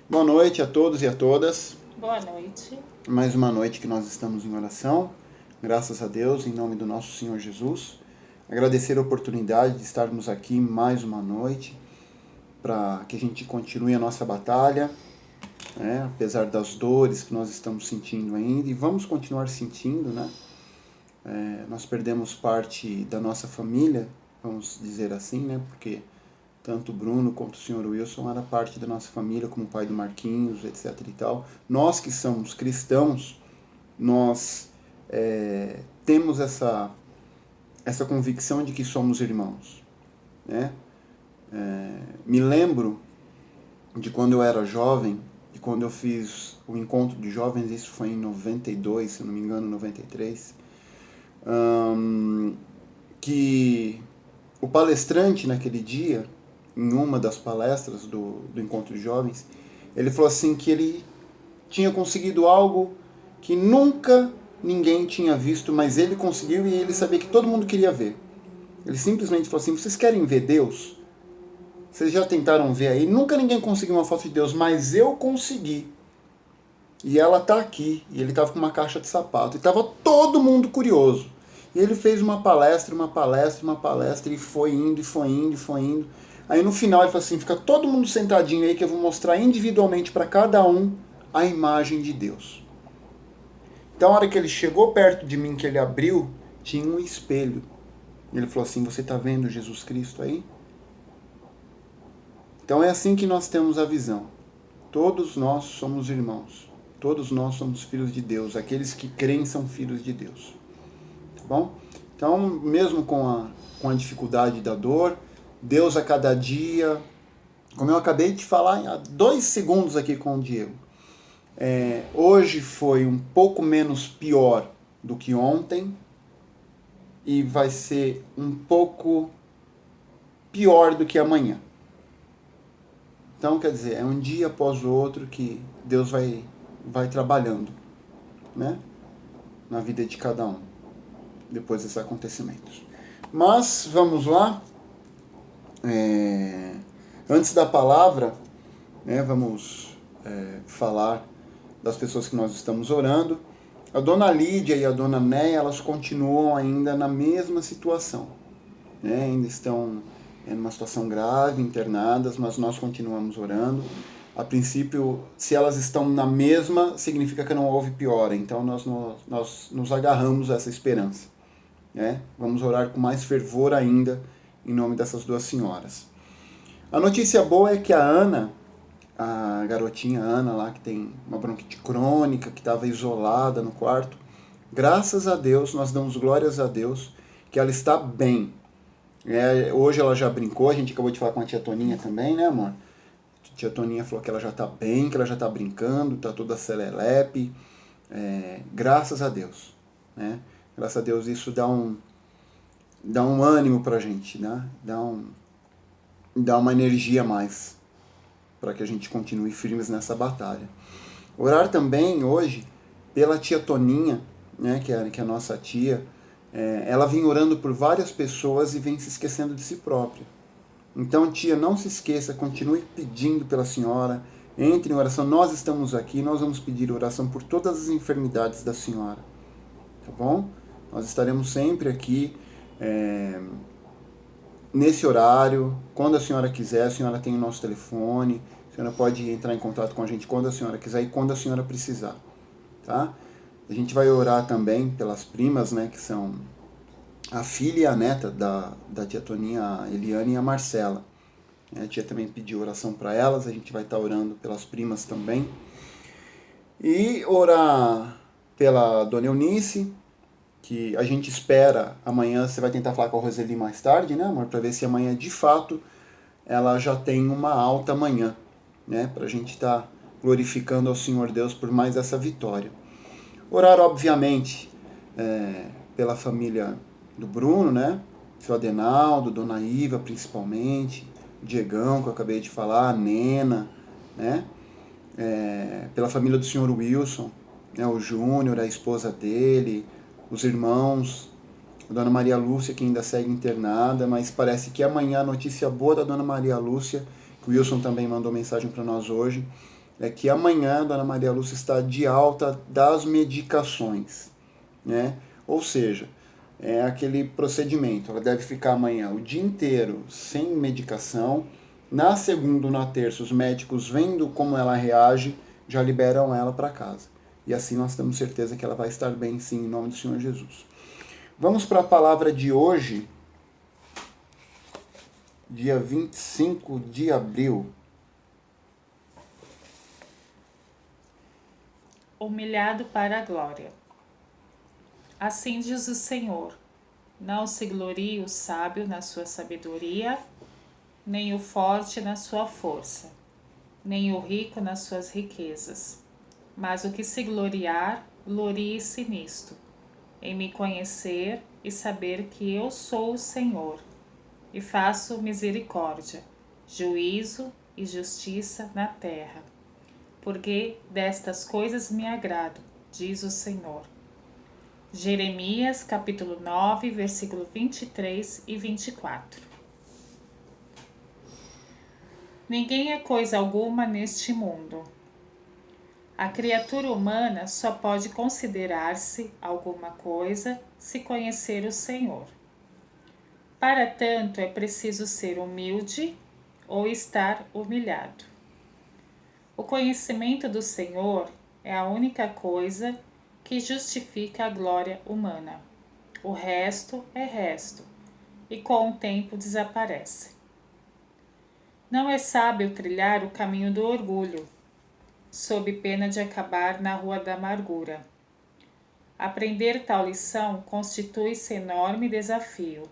Boa noite a todos e a todas. Boa noite. Mais uma noite que nós estamos em oração. Graças a Deus, em nome do nosso Senhor Jesus. Agradecer a oportunidade de estarmos aqui mais uma noite para que a gente continue a nossa batalha, né? Apesar das dores que nós estamos sentindo ainda e vamos continuar sentindo, né? Nós perdemos parte da nossa família, vamos dizer assim, né? Porque tanto o Bruno quanto o Sr. Wilson era parte da nossa família, como o pai do Marquinhos, etc. e tal. Nós que somos cristãos, nós temos essa convicção de que somos irmãos, né? Me lembro de quando eu era jovem, e quando eu fiz o encontro de jovens, isso foi em 92, se não me engano, 93, que o palestrante naquele dia, em uma das palestras do encontro de jovens, ele falou assim que ele tinha conseguido algo que nunca ninguém tinha visto, mas ele conseguiu e ele sabia que todo mundo queria ver. Ele simplesmente falou assim: vocês querem ver Deus? Vocês já tentaram ver aí? Nunca ninguém conseguiu uma foto de Deus, mas eu consegui. E ela tá aqui. E ele tava com uma caixa de sapato. E tava todo mundo curioso. E ele fez uma palestra, e foi indo, e foi indo, e foi indo. Aí no final ele falou assim: fica todo mundo sentadinho aí que eu vou mostrar individualmente para cada um a imagem de Deus. Então, a hora que ele chegou perto de mim, que ele abriu, tinha um espelho. Ele falou assim: você está vendo Jesus Cristo aí? Então é assim que nós temos a visão. Todos nós somos irmãos. Todos nós somos filhos de Deus. Aqueles que creem são filhos de Deus. Tá bom? Então, mesmo com a dificuldade da dor, Deus a cada dia, como eu acabei de falar há 2 segundos aqui com o Diego, hoje foi um pouco menos pior do que ontem e vai ser um pouco pior do que amanhã. Então, quer dizer, é um dia após o outro que Deus vai trabalhando, né, na vida de cada um, depois desses acontecimentos. Mas, vamos lá. Antes da palavra, né, vamos falar das pessoas que nós estamos orando. A dona Lídia e a dona Néia, elas continuam ainda na mesma situação, né? Ainda estão numa situação grave, internadas, mas nós continuamos orando. A princípio, se elas estão na mesma, significa que não houve piora, então nós nos agarramos a essa esperança, né? Vamos orar com mais fervor ainda em nome dessas 2 senhoras. A notícia boa é que a Ana, a garotinha Ana lá, que tem uma bronquite crônica, que estava isolada no quarto, graças a Deus, nós damos glórias a Deus, que ela está bem. Hoje ela já brincou, a gente acabou de falar com a tia Toninha também, né, amor? A tia Toninha falou que ela já está bem, que ela já está brincando, está toda serelepe. Graças a Deus, né? Graças a Deus isso dá um ânimo pra gente, né? Dá uma energia a mais para que a gente continue firmes nessa batalha. Orar também hoje pela tia Toninha, né, que é a nossa tia. Ela vem orando por várias pessoas e vem se esquecendo de si própria. Então, tia, não se esqueça, continue pedindo pela senhora, entre em oração. Nós estamos aqui, nós vamos pedir oração por todas as enfermidades da senhora, tá bom? Nós estaremos sempre aqui nesse horário, quando a senhora quiser. A senhora tem o nosso telefone, a senhora pode entrar em contato com a gente quando a senhora quiser e quando a senhora precisar, tá? A gente vai orar também pelas primas, né, que são a filha e a neta da tia Toninha, a Eliane e a Marcela. A tia também pediu oração para elas, a gente vai estar orando pelas primas também. E orar pela dona Eunice, que a gente espera amanhã. Você vai tentar falar com a Roseli mais tarde, né, amor? Para ver se amanhã, de fato, ela já tem uma alta amanhã, né? Para a gente estar glorificando ao Senhor Deus por mais essa vitória. Orar, obviamente, pela família do Bruno, né? Seu Adenaldo, Dona Iva, principalmente, o Diegão, que eu acabei de falar, a Nena, né? Pela família do Sr. Wilson, né? O Júnior, a esposa dele, os irmãos, a Dona Maria Lúcia, que ainda segue internada, mas parece que amanhã a notícia boa da Dona Maria Lúcia, que o Wilson também mandou mensagem para nós hoje, é que amanhã a Dona Maria Lúcia está de alta das medicações, né? Ou seja, é aquele procedimento, ela deve ficar amanhã o dia inteiro sem medicação. Na segunda ou na terça, os médicos, vendo como ela reage, já liberam ela para casa. E assim nós temos certeza que ela vai estar bem, sim, em nome do Senhor Jesus. Vamos para a palavra de hoje, dia 25 de abril. Humilhado para a glória. Assim diz o Senhor: não se glorie o sábio na sua sabedoria, nem o forte na sua força, nem o rico nas suas riquezas. Mas o que se gloriar, glorie-se nisto, em me conhecer e saber que eu sou o Senhor, e faço misericórdia, juízo e justiça na terra. Porque destas coisas me agrado, diz o Senhor. Jeremias, capítulo 9, versículo 23 e 24. Ninguém é coisa alguma neste mundo. A criatura humana só pode considerar-se alguma coisa se conhecer o Senhor. Para tanto, é preciso ser humilde ou estar humilhado. O conhecimento do Senhor é a única coisa que justifica a glória humana. O resto é resto, e com o tempo desaparece. Não é sábio trilhar o caminho do orgulho, sob pena de acabar na rua da amargura. Aprender tal lição constitui-se enorme desafio,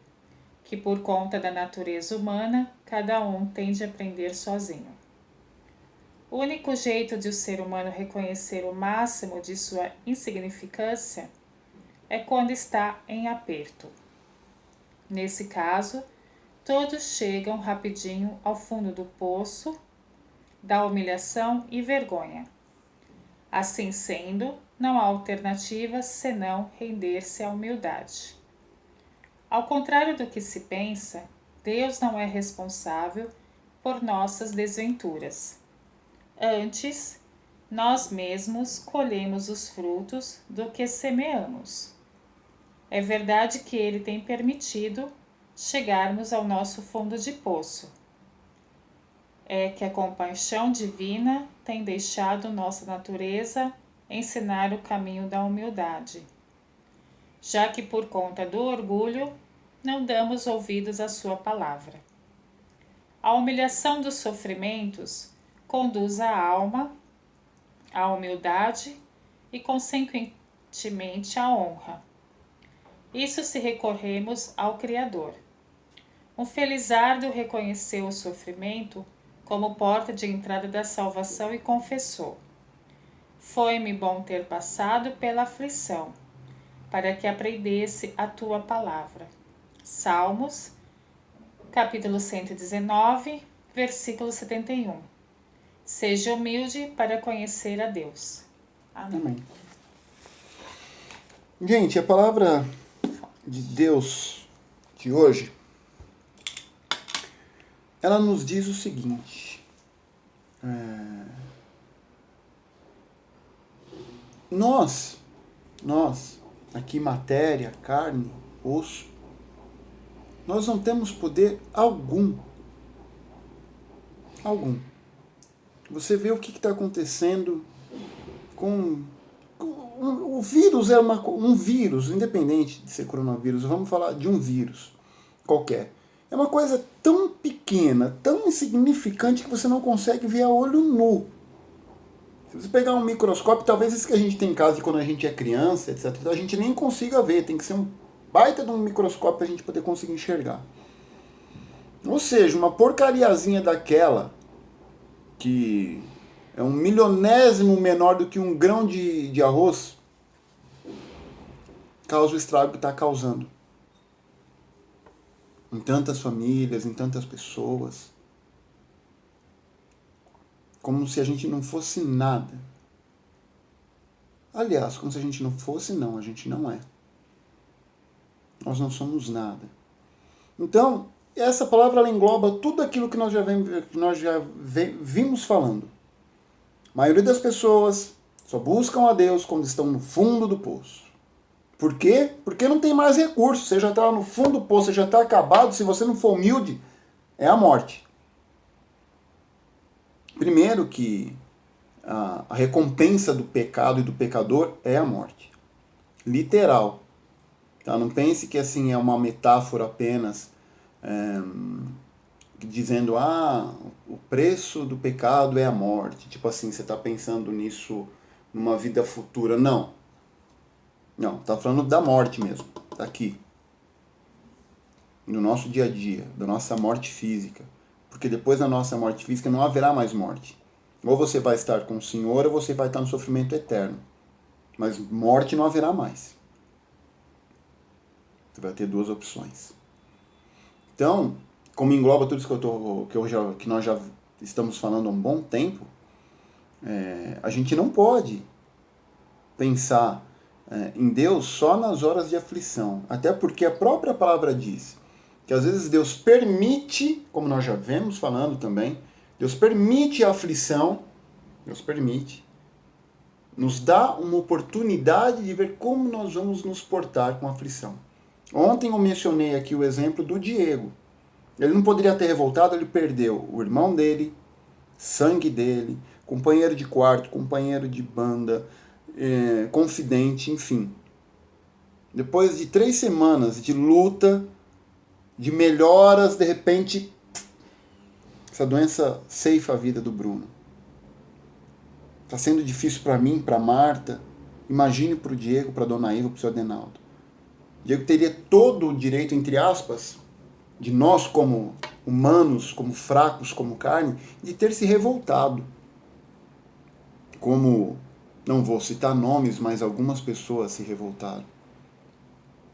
que por conta da natureza humana, cada um tem de aprender sozinho. O único jeito de o ser humano reconhecer o máximo de sua insignificância é quando está em aperto. Nesse caso, todos chegam rapidinho ao fundo do poço da humilhação e vergonha. Assim sendo, não há alternativa senão render-se à humildade. Ao contrário do que se pensa, Deus não é responsável por nossas desventuras. Antes, nós mesmos colhemos os frutos do que semeamos. É verdade que Ele tem permitido chegarmos ao nosso fundo de poço. É que a compaixão divina tem deixado nossa natureza ensinar o caminho da humildade, já que por conta do orgulho não damos ouvidos à sua palavra. A humilhação dos sofrimentos conduz a alma à humildade e, consequentemente, à honra. Isso se recorremos ao Criador. Um felizardo reconheceu o sofrimento como porta de entrada da salvação e confessou: foi-me bom ter passado pela aflição, para que aprendesse a tua palavra. Salmos, capítulo 119, versículo 71. Seja humilde para conhecer a Deus. Amém. Amém. Gente, a palavra de Deus de hoje, ela nos diz o seguinte: nós, aqui matéria, carne, osso, nós não temos poder algum. Você vê o que está acontecendo com o vírus. É um vírus, independente de ser coronavírus, vamos falar de um vírus qualquer. É uma coisa tão pequena, tão insignificante que você não consegue ver a olho nu. Se você pegar um microscópio, talvez isso que a gente tem em casa de quando a gente é criança, etc., a gente nem consiga ver. Tem que ser um baita de um microscópio para a gente poder conseguir enxergar. Ou seja, uma porcariazinha daquela, que é um milionésimo menor do que um grão de arroz, causa o estrago que está causando em tantas famílias, em tantas pessoas. Como se a gente não fosse nada. Aliás, como se a gente não fosse, não, a gente não é. Nós não somos nada. Então, essa palavra ela engloba tudo aquilo que nós já vimos falando. A maioria das pessoas só buscam a Deus quando estão no fundo do poço. Por quê? Porque não tem mais recursos. Você já está no fundo do poço, você já está acabado. Se você não for humilde, é a morte. Primeiro que a recompensa do pecado e do pecador é a morte. Literal. Tá? Não pense que assim é uma metáfora apenas dizendo o preço do pecado é a morte. Tipo assim, você está pensando nisso numa vida futura. Não. Não, está falando da morte mesmo. Aqui. No nosso dia a dia. Da nossa morte física. Porque depois da nossa morte física não haverá mais morte. Ou você vai estar com o Senhor ou você vai estar no sofrimento eterno. Mas morte não haverá mais. Você vai ter duas opções. Então, como engloba tudo isso que nós já estamos falando há um bom tempo, a gente não pode pensar em Deus só nas horas de aflição. Até porque a própria palavra diz que às vezes Deus permite, como nós já vemos falando também, Deus permite a aflição, Deus permite, nos dá uma oportunidade de ver como nós vamos nos portar com a aflição. Ontem eu mencionei aqui o exemplo do Diego. Ele não poderia ter revoltado, ele perdeu o irmão dele, sangue dele, companheiro de quarto, companheiro de banda, confidente, enfim. Depois de 3 semanas de luta, de melhoras, de repente, essa doença ceifa a vida do Bruno. Está sendo difícil para mim, para Marta. Imagine para o Diego, para a Dona Iva, para o seu Adenaldo. O Diego teria todo o direito, entre aspas, de nós como humanos, como fracos, como carne, de ter se revoltado. Como, não vou citar nomes, mas algumas pessoas se revoltaram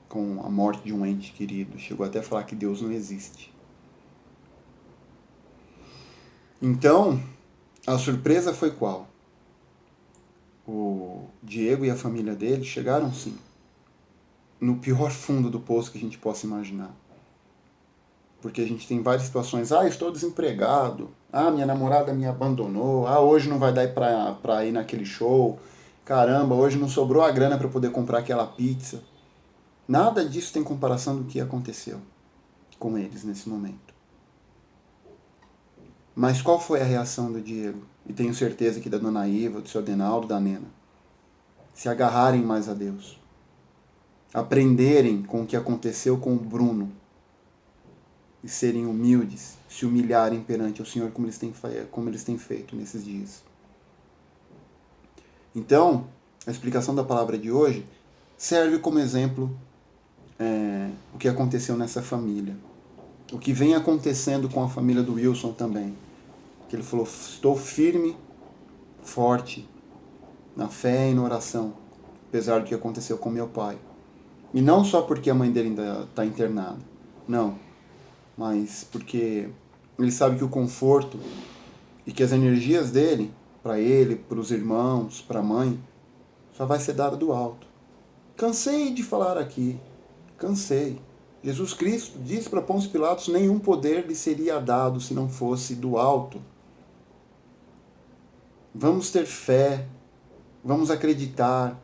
com a morte de um ente querido. Chegou até a falar que Deus não existe. Então, a surpresa foi qual? O Diego e a família dele chegaram, sim, no pior fundo do poço que a gente possa imaginar. Porque a gente tem várias situações. Estou desempregado. Minha namorada me abandonou. Hoje não vai dar pra ir naquele show. Caramba, hoje não sobrou a grana para poder comprar aquela pizza. Nada disso tem comparação do que aconteceu com eles nesse momento. Mas qual foi a reação do Diego? E tenho certeza que da Dona Iva, do seu Adenaldo, da Nena. Se agarrarem mais a Deus. Aprenderem com o que aconteceu com o Bruno. E serem humildes, se humilharem perante o Senhor como eles têm feito nesses dias. Então, a explicação da palavra de hoje serve como exemplo o que aconteceu nessa família. O que vem acontecendo com a família do Wilson também. Que ele falou, estou firme, forte, na fé e na oração, apesar do que aconteceu com meu pai. E não só porque a mãe dele ainda está internada. Não. Mas porque ele sabe que o conforto e que as energias dele, para ele, para os irmãos, para a mãe, só vai ser dado do alto. Cansei de falar aqui, cansei. Jesus Cristo disse para Pôncio Pilatos, nenhum poder lhe seria dado se não fosse do alto. Vamos ter fé, vamos acreditar.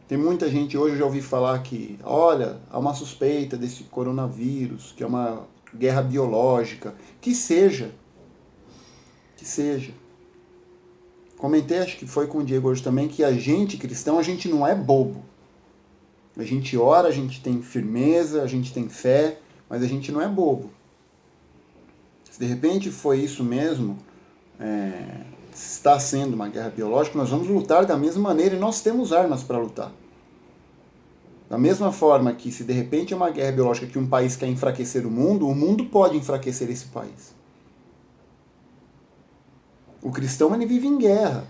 Tem muita gente, hoje eu já ouvi falar que, olha, há uma suspeita desse coronavírus, que é uma guerra biológica, que seja. Comentei, acho que foi com o Diego hoje também, que a gente cristão, a gente não é bobo. A gente ora, a gente tem firmeza, a gente tem fé, mas a gente não é bobo. Se de repente foi isso mesmo, está sendo uma guerra biológica, nós vamos lutar da mesma maneira e nós temos armas para lutar. Da mesma forma que se de repente é uma guerra biológica que um país quer enfraquecer o mundo pode enfraquecer esse país. O cristão ele vive em guerra.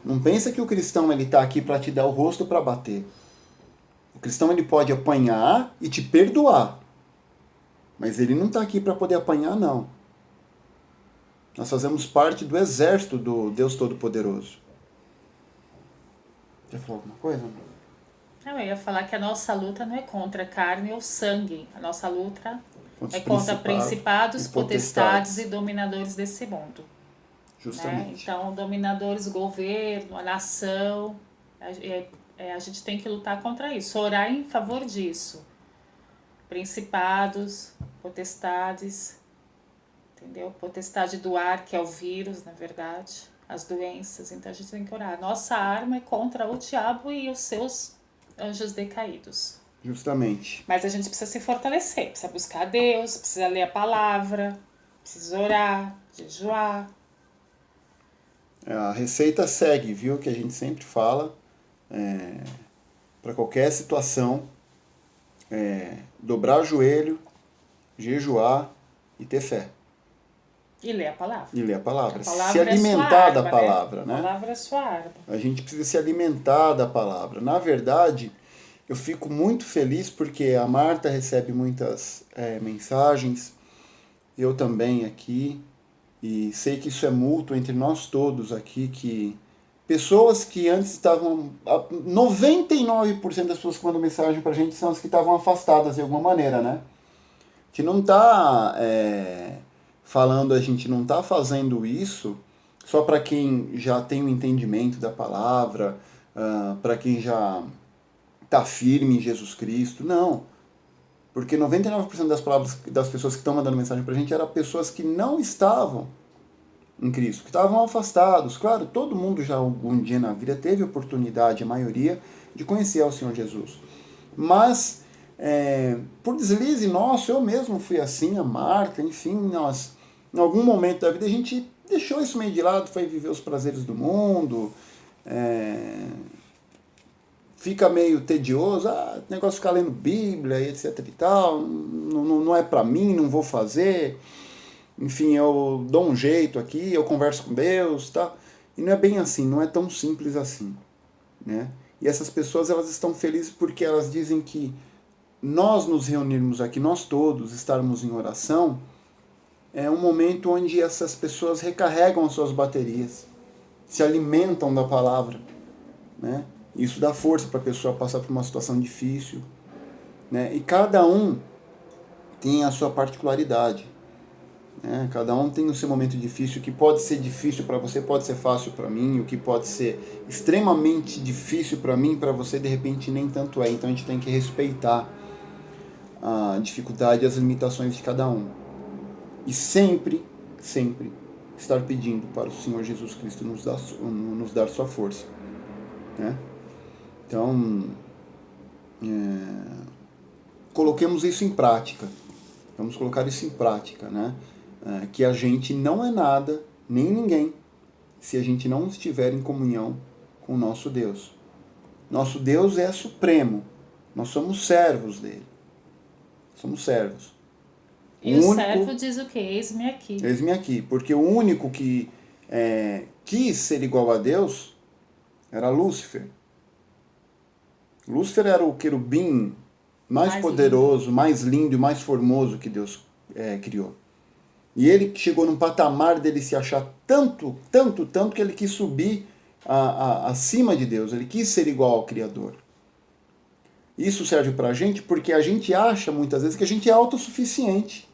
Não pensa que o cristão ele está aqui para te dar o rosto para bater. O cristão ele pode apanhar e te perdoar. Mas ele não está aqui para poder apanhar, não. Nós fazemos parte do exército do Deus Todo-Poderoso. Quer falar alguma coisa? Eu ia falar que a nossa luta não é contra carne ou sangue. A nossa luta é contra principados, potestades e dominadores desse mundo. Justamente. Então, dominadores, governo, a nação, a gente tem que lutar contra isso, orar em favor disso. Principados, potestades, entendeu? Potestade do ar, que é o vírus, na verdade, as doenças. Então a gente tem que orar. Nossa arma é contra o diabo e os seus anjos decaídos. Justamente. Mas a gente precisa se fortalecer, precisa buscar a Deus, precisa ler a palavra, precisa orar, jejuar. A receita segue, viu? Que a gente sempre fala. Para qualquer situação, dobrar o joelho, jejuar e ter fé. E ler a palavra. E ler a palavra. A palavra se alimentar arma, da palavra, né? A palavra é sua arma. A gente precisa se alimentar da palavra. Na verdade, eu fico muito feliz porque a Marta recebe muitas mensagens, eu também aqui, e sei que isso é mútuo entre nós todos aqui, que pessoas que antes estavam... 99% das pessoas que mandam mensagem pra gente são as que estavam afastadas de alguma maneira, né? Que não tá falando, a gente não tá fazendo isso só para quem já tem o entendimento da palavra, para quem já tá firme em Jesus Cristo. Não. Porque 99% das pessoas que estão mandando mensagem pra gente eram pessoas que não estavam em Cristo, que estavam afastados. Claro, todo mundo já algum dia na vida teve oportunidade, a maioria, de conhecer ao Senhor Jesus. Mas, por deslize nosso, eu mesmo fui assim, a Marta, enfim, nós, em algum momento da vida, a gente deixou isso meio de lado, foi viver os prazeres do mundo, fica meio tedioso, negócio de ficar lendo Bíblia, etc e tal, não é pra mim, não vou fazer, enfim, eu dou um jeito aqui, eu converso com Deus, tá? E não é bem assim, não é tão simples assim, né? E essas pessoas, elas estão felizes porque elas dizem que nós nos reunirmos aqui, nós todos, estarmos em oração, é um momento onde essas pessoas recarregam as suas baterias, se alimentam da palavra, né? Isso dá força para a pessoa passar por uma situação difícil, né? E cada um tem a sua particularidade, né? Cada um tem o seu momento difícil. O que pode ser difícil para você pode ser fácil para mim. O que pode ser extremamente difícil para mim, para você de repente nem tanto é. Então a gente tem que respeitar a dificuldade e as limitações de cada um. E sempre, sempre estar pedindo para o Senhor Jesus Cristo nos dar sua força, né? Então, coloquemos isso em prática. Vamos colocar isso em prática, né? Que a gente não é nada, nem ninguém, se a gente não estiver em comunhão com o nosso Deus. Nosso Deus é supremo. Nós somos servos dele. Somos servos. E o servo diz o quê? Eis-me aqui. Eis-me aqui. Porque o único que quis ser igual a Deus era Lúcifer. Lúcifer era o querubim mais poderoso, lindo, mais lindo e mais formoso que Deus criou. E ele chegou num patamar dele se achar tanto que ele quis subir acima de Deus. Ele quis ser igual ao Criador. Isso serve pra gente porque a gente acha muitas vezes que a gente é autossuficiente.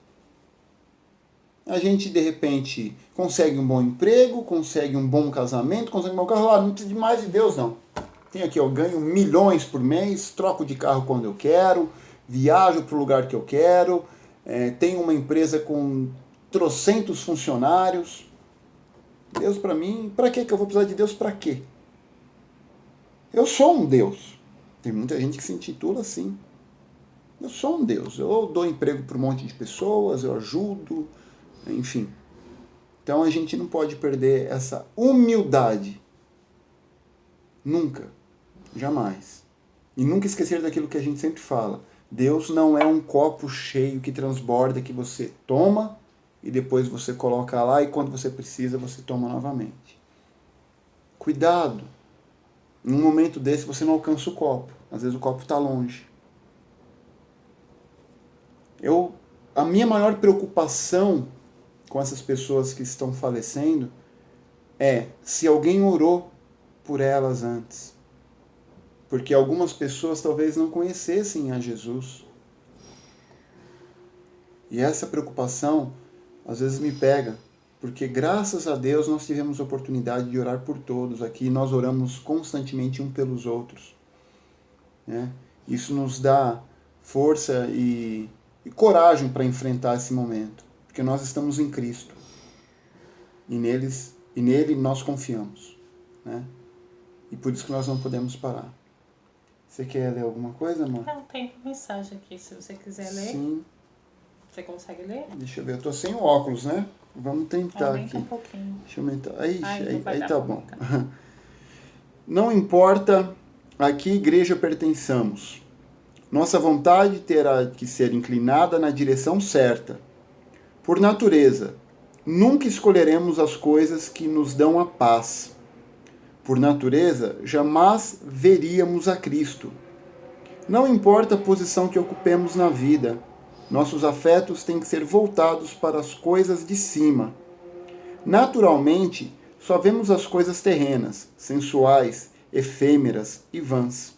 A gente, de repente, consegue um bom emprego, consegue um bom casamento, consegue um bom carro. Não precisa de mais de Deus, não. Tem aqui, eu ganho milhões por mês, troco de carro quando eu quero, viajo para o lugar que eu quero, tenho uma empresa com trocentos funcionários. Deus para mim, para que eu vou precisar de Deus para quê? Eu sou um Deus. Tem muita gente que se intitula assim. Eu sou um Deus. Eu dou emprego para um monte de pessoas, eu ajudo, enfim. Então a gente não pode perder essa humildade. Nunca. Jamais. E nunca esquecer daquilo que a gente sempre fala. Deus não é um copo cheio que transborda, que você toma e depois você coloca lá e quando você precisa você toma novamente. Cuidado. Em um momento desse você não alcança o copo. Às vezes o copo está longe. A minha maior preocupação com essas pessoas que estão falecendo é se alguém orou por elas antes. Porque algumas pessoas talvez não conhecessem a Jesus. E essa preocupação às vezes me pega, porque graças a Deus nós tivemos a oportunidade de orar por todos aqui, nós oramos constantemente um pelos outros, né? Isso nos dá força e coragem para enfrentar esse momento, porque nós estamos em Cristo e nele nós confiamos, né? E por isso que nós não podemos parar. Você quer ler alguma coisa, amor? Não, tem mensagem aqui, se você quiser ler. Sim. Você consegue ler? Deixa eu ver, eu tô sem o óculos, né? Vamos tentar Aumenta aqui. um pouquinho. Deixa eu aumentar. Aí dar tá pra bom. aumentar. Não importa a que igreja pertençamos, nossa vontade terá que ser inclinada na direção certa. Por natureza, nunca escolheremos as coisas que nos dão a paz. Por natureza, jamais veríamos a Cristo. Não importa a posição que ocupemos na vida, nossos afetos têm que ser voltados para as coisas de cima. Naturalmente, só vemos as coisas terrenas, sensuais, efêmeras e vãs.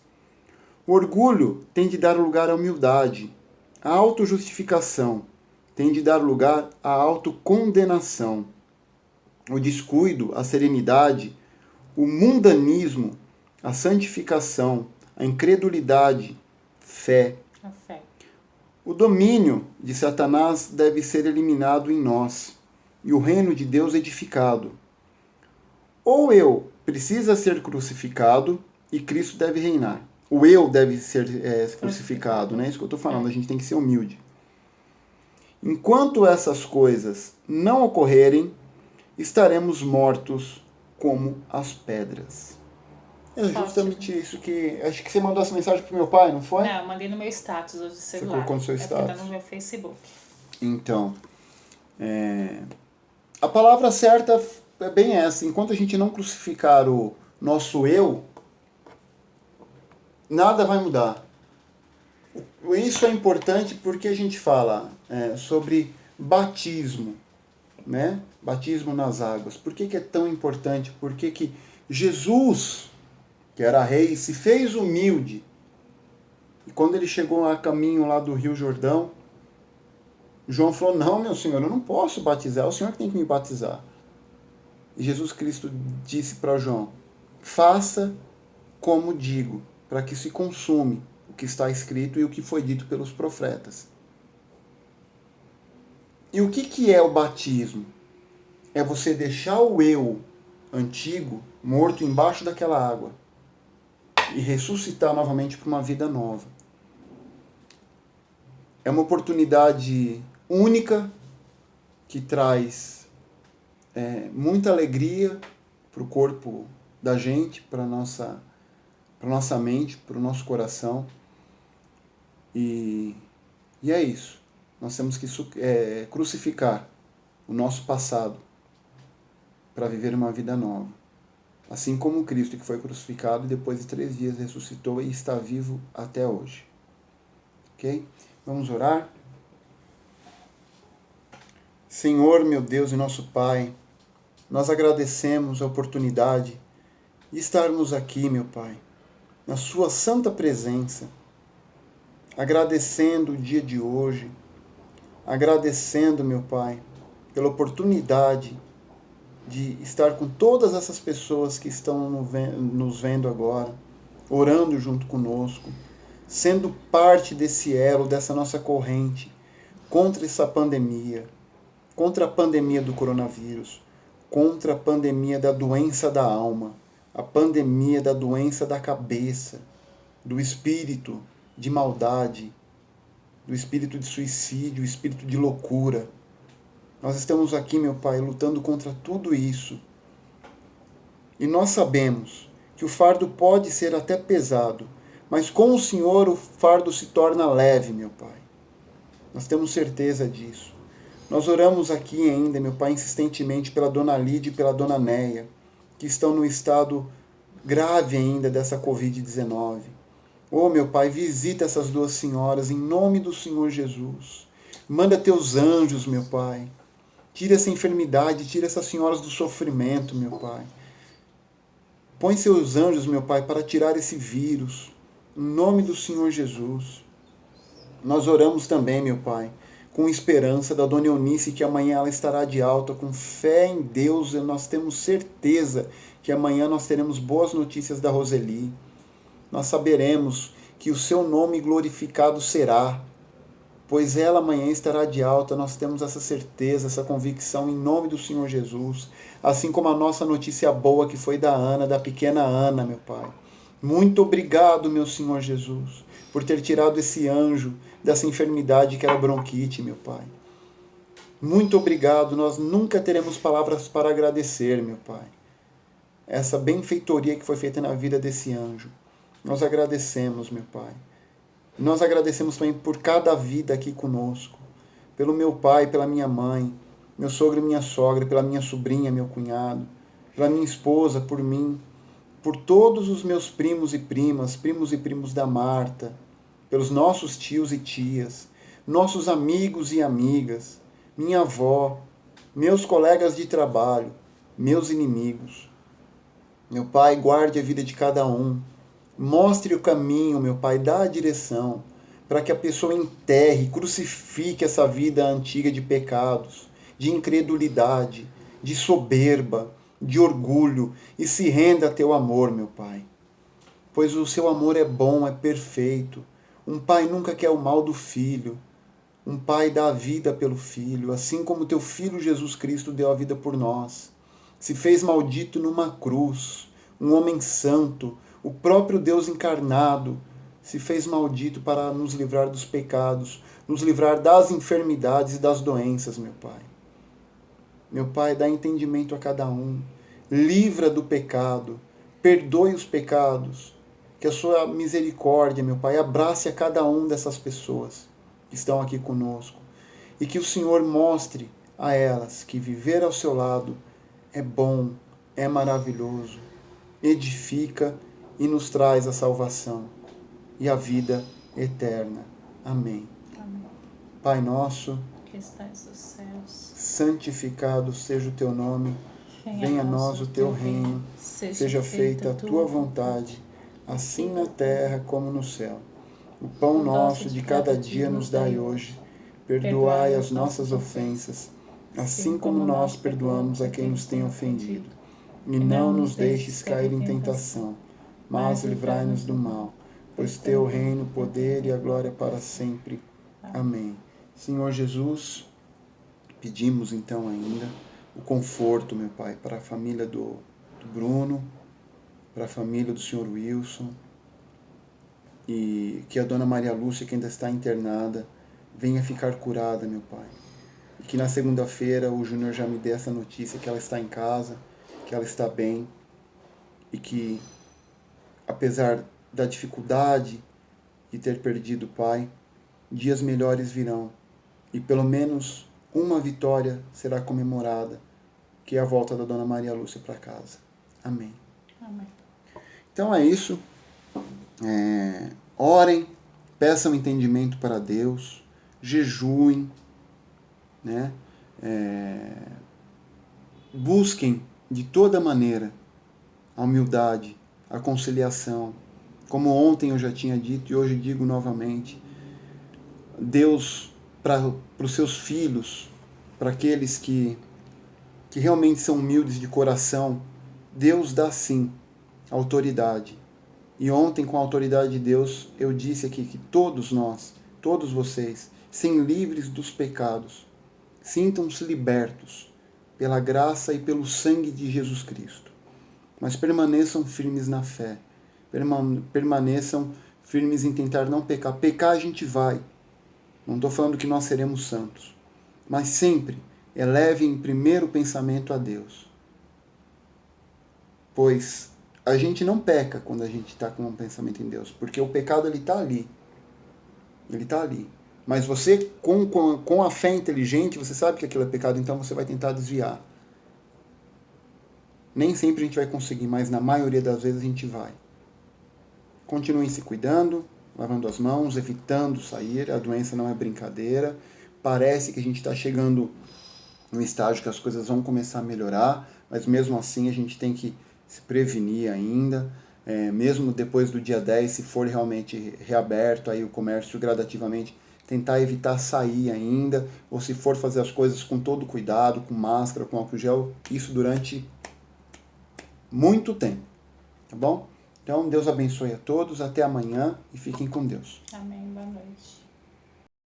O orgulho tem de dar lugar à humildade. A autojustificação tem de dar lugar à autocondenação. O descuido, a serenidade, o mundanismo, a santificação, a incredulidade, fé. A fé. O domínio de Satanás deve ser eliminado em nós e o reino de Deus edificado. Ou eu precisa ser crucificado e Cristo deve reinar. O eu deve ser crucificado, né? Isso que eu estou falando, a gente tem que ser humilde. Enquanto essas coisas não ocorrerem, estaremos mortos como as pedras. É justamente isso que... Acho que você mandou essa mensagem pro meu pai, não foi? Não, eu mandei no meu status do celular. Você colocou no seu status. Tá no meu Facebook. Então, a palavra certa é bem essa. Enquanto a gente não crucificar o nosso eu, nada vai mudar. Isso é importante porque a gente fala sobre batismo, né? Batismo nas águas. Por que é tão importante? Porque que Jesus, que era rei, se fez humilde. E quando ele chegou a caminho lá do Rio Jordão, João falou, não, meu Senhor, eu não posso batizar, é o Senhor que tem que me batizar. E Jesus Cristo disse para João, faça como digo, para que se consume o que está escrito e o que foi dito pelos profetas. E o que é o batismo? É você deixar o eu antigo morto embaixo daquela água e ressuscitar novamente para uma vida nova. É uma oportunidade única que traz muita alegria para o corpo da gente, para a nossa mente, para o nosso coração. E é isso. Nós temos que crucificar o nosso passado para viver uma vida nova. Assim como Cristo, que foi crucificado e depois de 3 dias ressuscitou e está vivo até hoje. Ok? Vamos orar? Senhor, meu Deus e nosso Pai, nós agradecemos a oportunidade de estarmos aqui, meu Pai, na Sua santa presença, agradecendo o dia de hoje, agradecendo, meu Pai, pela oportunidade de estar com todas essas pessoas que estão nos vendo agora, orando junto conosco, sendo parte desse elo, dessa nossa corrente, contra essa pandemia, contra a pandemia do coronavírus, contra a pandemia da doença da alma, a pandemia da doença da cabeça, do espírito de maldade, do espírito de suicídio, o espírito de loucura. Nós estamos aqui, meu Pai, lutando contra tudo isso. E nós sabemos que o fardo pode ser até pesado, mas com o Senhor o fardo se torna leve, meu Pai. Nós temos certeza disso. Nós oramos aqui ainda, meu Pai, insistentemente pela Dona Lídia e pela Dona Neia, que estão no estado grave ainda dessa Covid-19. Oh, meu Pai, visita essas 2 senhoras em nome do Senhor Jesus. Manda teus anjos, meu Pai. Tira essa enfermidade, tira essas senhoras do sofrimento, meu Pai. Põe seus anjos, meu Pai, para tirar esse vírus. Em nome do Senhor Jesus. Nós oramos também, meu Pai, com esperança da Dona Eunice, que amanhã ela estará de alta, com fé em Deus, e nós temos certeza que amanhã nós teremos boas notícias da Roseli. Nós saberemos que o seu nome glorificado será, pois ela amanhã estará de alta. Nós temos essa certeza, essa convicção em nome do Senhor Jesus, assim como a nossa notícia boa que foi da Ana, da pequena Ana, meu Pai. Muito obrigado, meu Senhor Jesus, por ter tirado esse anjo dessa enfermidade que era bronquite, meu Pai. Muito obrigado, nós nunca teremos palavras para agradecer, meu Pai, essa benfeitoria que foi feita na vida desse anjo. Nós agradecemos, meu Pai. Nós agradecemos também por cada vida aqui conosco, pelo meu pai, pela minha mãe, meu sogro e minha sogra, pela minha sobrinha, meu cunhado, pela minha esposa, por mim, por todos os meus primos e primos da Marta, pelos nossos tios e tias, nossos amigos e amigas, minha avó, meus colegas de trabalho, meus inimigos. Meu Pai, guarde a vida de cada um. Mostre o caminho, meu Pai, dá a direção, para que a pessoa enterre, crucifique essa vida antiga de pecados, de incredulidade, de soberba, de orgulho, e se renda a teu amor, meu Pai. Pois o seu amor é bom, é perfeito. Um pai nunca quer o mal do filho. Um pai dá a vida pelo filho, assim como teu filho Jesus Cristo deu a vida por nós. Se fez maldito numa cruz, um homem santo, o próprio Deus encarnado, se fez maldito para nos livrar dos pecados, nos livrar das enfermidades e das doenças, meu Pai. Meu Pai, dá entendimento a cada um, livra do pecado, perdoe os pecados, que a sua misericórdia, meu Pai, abrace a cada um dessas pessoas que estão aqui conosco, e que o Senhor mostre a elas que viver ao seu lado é bom, é maravilhoso, edifica e nos traz a salvação e a vida eterna. Amém. Amém. Pai nosso, que estás nos céus, santificado seja o teu nome, venha a nós o teu reino, seja feita a tua vontade, assim na terra como no céu. O pão nosso de cada dia nos dai hoje, perdoai as nossas ofensas, assim como nós perdoamos a quem nos tem ofendido. E não nos deixes cair em tentação, mas livrai-nos do mal, pois teu reino, o poder e a glória para sempre. Amém. Senhor Jesus, pedimos então ainda o conforto, meu Pai, para a família do Bruno, para a família do Senhor Wilson, e que a Dona Maria Lúcia, que ainda está internada, venha ficar curada, meu Pai. E que na segunda-feira o Júnior já me dê essa notícia que ela está em casa, que ela está bem, e que, apesar da dificuldade de ter perdido o pai, dias melhores virão, e pelo menos uma vitória será comemorada, que é a volta da Dona Maria Lúcia para casa. Amém. Amém. Então é isso. Orem, peçam entendimento para Deus, jejuem, né? Busquem de toda maneira a humildade, a conciliação. Como ontem eu já tinha dito e hoje digo novamente, Deus, para os seus filhos, para aqueles que realmente são humildes de coração, Deus dá sim autoridade. E ontem, com a autoridade de Deus, eu disse aqui que todos nós, todos vocês, sejam livres dos pecados, sintam-se libertos pela graça e pelo sangue de Jesus Cristo. Mas permaneçam firmes na fé, permaneçam firmes em tentar não pecar. Pecar a gente vai, não estou falando que nós seremos santos, mas sempre elevem em primeiro pensamento a Deus. Pois a gente não peca quando a gente está com um pensamento em Deus, porque o pecado ele está ali. Ele está ali. Mas você, com a fé inteligente, você sabe que aquilo é pecado, então você vai tentar desviar. Nem sempre a gente vai conseguir, mas na maioria das vezes a gente vai. Continuem se cuidando, lavando as mãos, evitando sair. A doença não é brincadeira. Parece que a gente está chegando num estágio que as coisas vão começar a melhorar, mas mesmo assim a gente tem que se prevenir ainda. Mesmo depois do dia 10, se for realmente reaberto aí o comércio gradativamente, tentar evitar sair ainda, ou se for fazer as coisas com todo cuidado, com máscara, com álcool gel, isso durante muito tempo, tá bom? Então, Deus abençoe a todos, até amanhã e fiquem com Deus. Amém, boa noite.